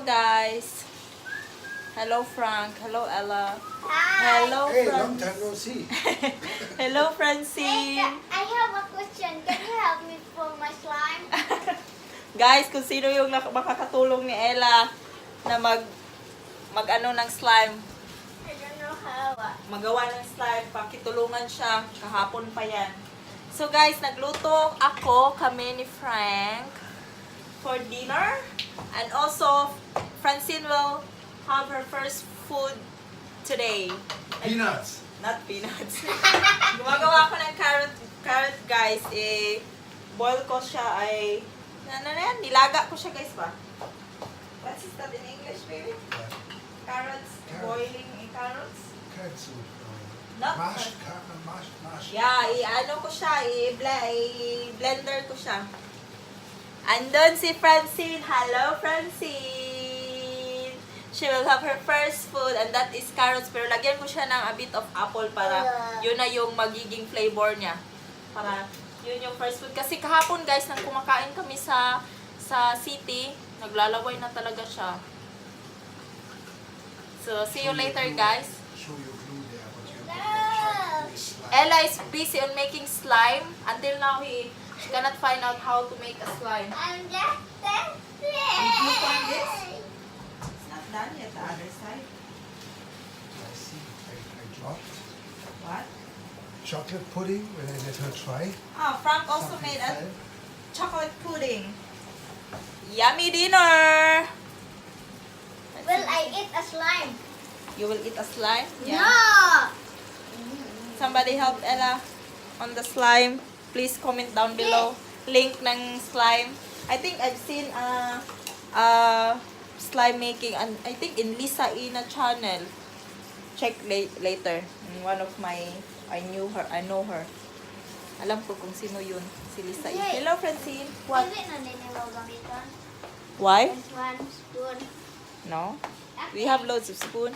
guys. Hello Frank. Hello Ella. Hi. Hello Hey, Fran. long time no see. Hello Hey, Francine. I have a question. Can you help me for my slime? Guys, kung sino yung makakatulong ni Ella na mag-ano ng slime. I don't know how. Magawa ng slime, pakitulungan siya. Kahapon pa yan. So guys, nagluto kami ni Frank for dinner. And also, Francine will have her first food today. Peanuts. Not peanuts. Gumagawa ko ng carrot guys. Boil ko siya ay, nilaga ko siya guys ba? What is that in English, baby? Carrots, Carrots. boiling carrots. Carrot soup. Not Mashed. Yeah, i-ano ko siya, i-blender ko siya. Andun si Francine. Hello, Francine. She will have her first food and that is carrots. Pero lagyan ko siya ng a bit of apple para yun na yung magiging flavor niya. Para yun yung first food. Kasi kahapon guys, nang kumakain kami sa city, naglalaway na talaga siya. So, see you later guys. Show your glue there, but you're No. trying to make slime. Ella is busy on making slime. Until now, she cannot find out how to make a slime. I'm just You find this? It's not done yet, the other side. I see. I dropped What? chocolate pudding when I let her try. Ah, Frank also Something made a fell. chocolate pudding. Yummy dinner! Will I eat a slime? You will eat a slime? No. Somebody help Ella on the slime. Please comment down below. Link ng slime. I think I've seen slime making and I think in Lisa Ina channel. Check later. In one of my I know her. Alam ko kung sino yun. Si Lisa Ina. Hello Francine. What? Hindi na din yung gamitan. Why? Just one spoon. No? We have loads of spoon.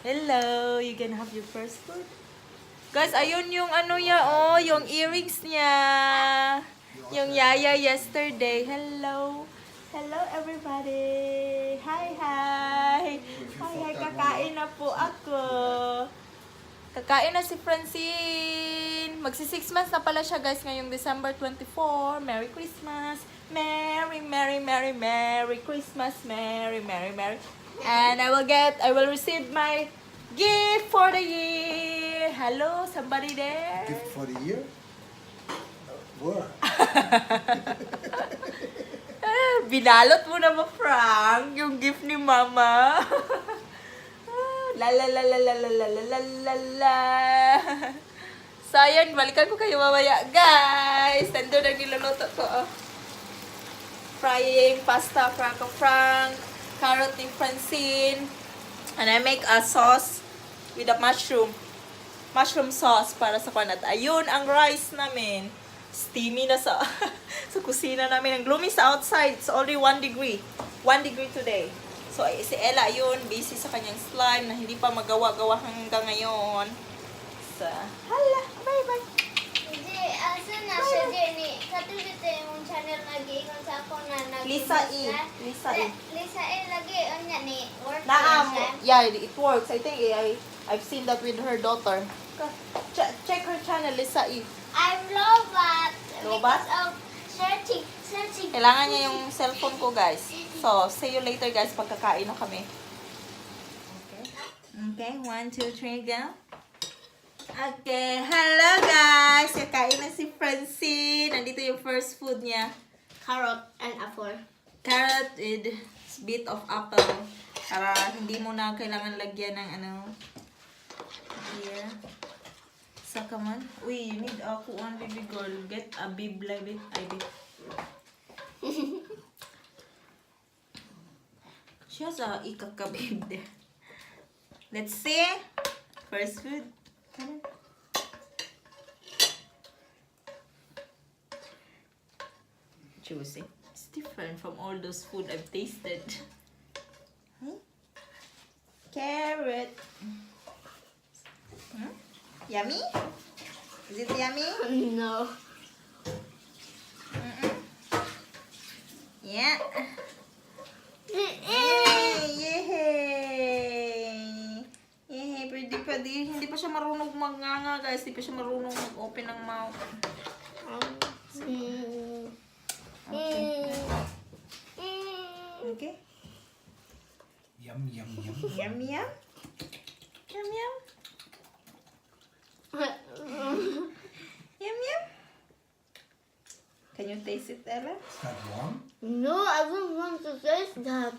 Hello, you can have your first food. Guys, ayun yung ano niya, oh, yung earrings niya. Yung yaya yesterday. Hello. Hello, everybody. Hi, hi. Hi, hi. Kakain na po ako. Kakain na si Francine. Magsi 6 months na pala siya, guys, ngayong December 24. Merry Christmas. Merry, Merry, Merry, Merry Christmas. Merry, Merry, Merry. And I will receive my gift for the year. Hello, somebody there? Gift for the year? What? Binalot mo na ba, Frank? Yung gift ni Mama. La la la la la la la la la la la. So, ayun, balikan ko kayo mamaya, guys. Nandun ang niluluto ko, oh. Frying pasta, Frank, carrot ni Francine. And I make a sauce with a mushroom sauce para sa kanat. Ayun, ang rice namin. Steamy na sa sa kusina namin. Ang gloomy sa outside. It's only 1 degree. 1 degree today. So, si Ella, ayun, busy sa kanyang slime na hindi pa magawa-gawa hanggang ngayon. So, hala, bye-bye. Hindi, asa na siya din. Katulad yung channel nag-iingon sa ako na Lisa E. Lisa E. Lisa E lagi. Onya ni. Work Naam, siya. yeah, it works. I think I've seen that with her daughter. Check her channel, Lisa E. I'm Lobat. Lobat? Because of searching. Kailangan niya yung cellphone ko, guys. So, see you later, guys, pagkakain na kami. Okay, 1, 2, 3, go. Okay, hello, guys. Kakain na si Francine. Nandito yung first food niya. Carrot and apple. Carrot with bit of apple. Para hindi mo na kailangan lagyan ng ano. Here. Saka man. Uy, you need ako one baby girl. Get a bib, baby. I bib. She has a ikakabib there. Let's see. First food. Juicy. It's different from all those food I've tasted. Carrot. Yummy? Is it yummy? No. Yeah. Yay! Yay! Pwede. Hindi pa siya marunong magnganga, guys. Hindi pa siya marunong mag-open ng mouth. Okay. Yum, yum, yum. Yum, yum. Yum, yum. Yum, yum. Can you taste it, Ella? Is that warm? No, I don't want to taste that.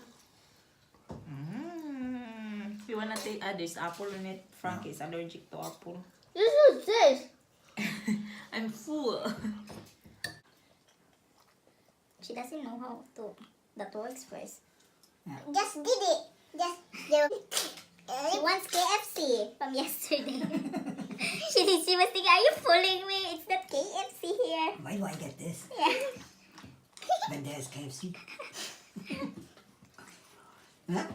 You wanna take, there's apple in it. Frank is allergic to apple. This is taste. I'm full. She doesn't know how to express. Just did it. She wants KFC from yesterday. she was thinking, are you fooling me? It's not KFC here. Why do I get this? Yeah. When there's KFC. Huh?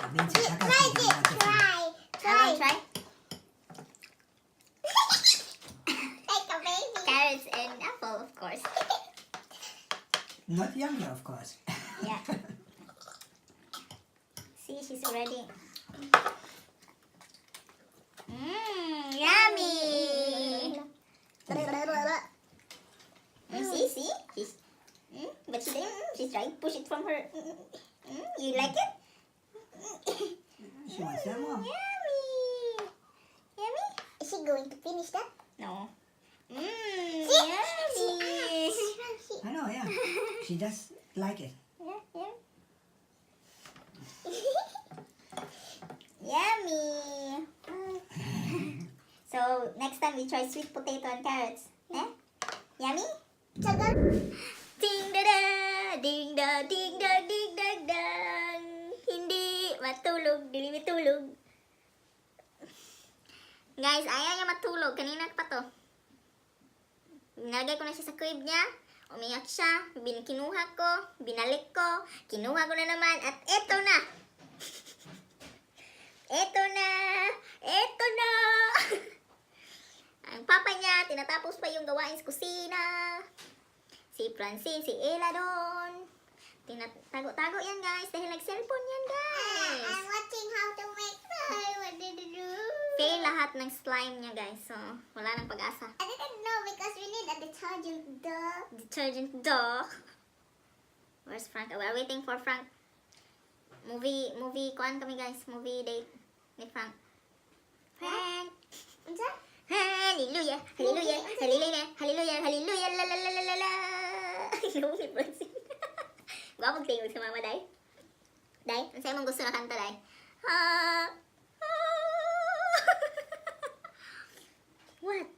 That means it's not Try going it. to be Try. I will try. Like a baby. Carrots and apple, of course. Not younger, of course. Yeah. See, she's already. Yummy. See? But she didn't. She's trying to push it from her. You like it? She wants some more. Yummy. Yummy. Is she going to finish that? No. Yummy. I know, yeah. She does like it. Yummy. So next time we try sweet potato and carrots. Eh? Yummy? Sagal? Ding da da, ding da, ding da, ding da, dang. Hindi matulog, dili matulog. Guys, ayaw niya matulog. Kanina pa to. Nilagay ko na siya sa crib niya. Umiyak siya. Kinuha ko. Binalik ko. Kinuha ko na naman. At eto na. Eto na. Eto na. Ang papa niya, tinatapos pa yung gawain sa kusina. Si Francene, si Ella doon. Tinatago-tago yan, guys. Dahil nag-cellphone yan, guys. I'm watching how to make slime. What did you do? Fail lahat ng slime niya, guys. So, wala nang pag-asa. I didn't know because we need a detergent. Duh. Detergent, duh. Where's Frank? We're waiting for Frank. Movie, kuan kami, guys. Movie date ni Frank. Frank! What's that? Hallelujah! Hallelujah! Hallelujah! Hallelujah! Hallelujah! La la la la la la! Ayaw ni Francine. Gawag tingog sa mama, Day. Day, ang sa'yo mong gusto na kanta, Day. What?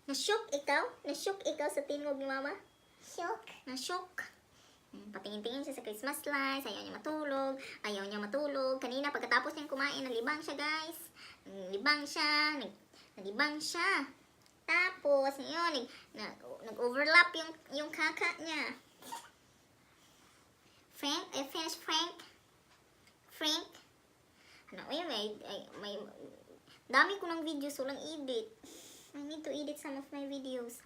Na-shock ikaw? Na-shock ikaw sa tingog ni mama? Shook. Na-shock. Patingin-tingin siya sa Christmas lights. Ayaw niya matulog. Ayaw niya matulog. Kanina, pagkatapos niyang kumain, nalibang siya, guys. Nalibang siya. Nalibang siya. Tapos, yun, nag-overlap yung kaka niya. Frank? I finished Frank? Frank? Ano, yun, may dami ko ng videos, walang edit. I need to edit some of my videos.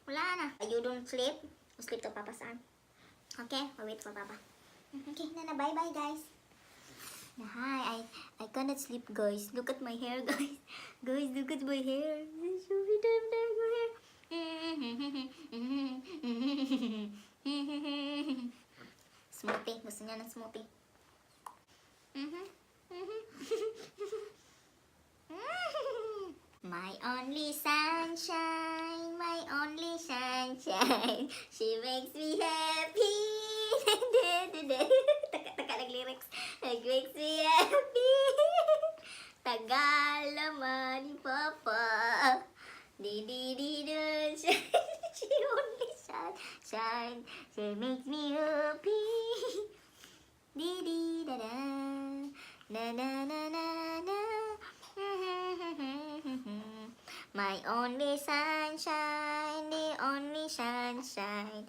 Wala na. You don't sleep? O sleep to Papa's arm. Okay, I'll wait for Papa. Okay, Nana, bye-bye, guys. Hi, I cannot sleep, guys. Look at my hair, guys. Guys, look at my hair. Smoothie. Gusto niya ng smoothie. My only sunshine, my only sunshine. She makes me happy. Taka nag-lyrics. Makes me happy. Tagal naman ni Papa. Di-di-di-dun. She only sunshine. She makes me happy. Di-di-da-da. Na-na-na-na-na. My only sunshine, the only sunshine.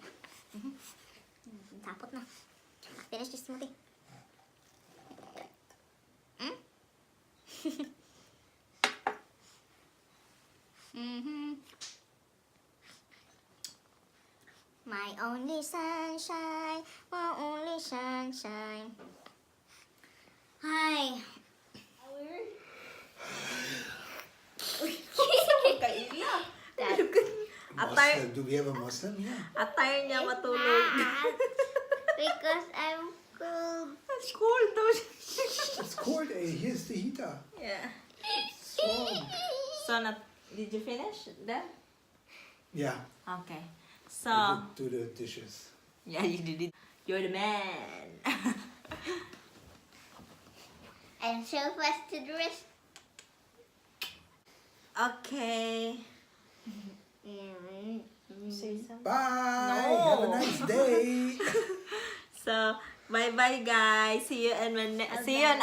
Tapot na. Finish this smoothie. My only sunshine, my only sunshine. Hi. Muslim. Do we have a Muslim here? Attire niya matulog. Because I'm cold. It's cold daw. It's cold. Here's the heater. Yeah. Strong. So, did you finish that? Yeah. Okay. So, I did do the dishes. yeah, you did it. You're the man. I'm so fast to the rest. Okay. Say something. Bye. No. Have a nice day. So, bye-bye guys. See you in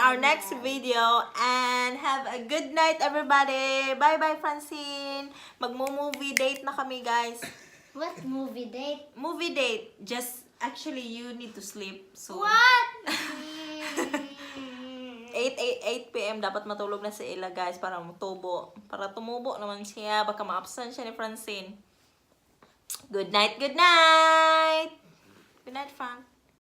our next video. And have a good night, everybody. Bye-bye, Francine. Magmo-movie date na kami, guys. What movie date? Movie date. Just, actually, you need to sleep soon. What? 8 p.m. dapat matulog na si Ella, guys, para matubo. Para tumubo naman siya. Baka ma-absent siya ni Francine. Good night, good night! Good night, Frank.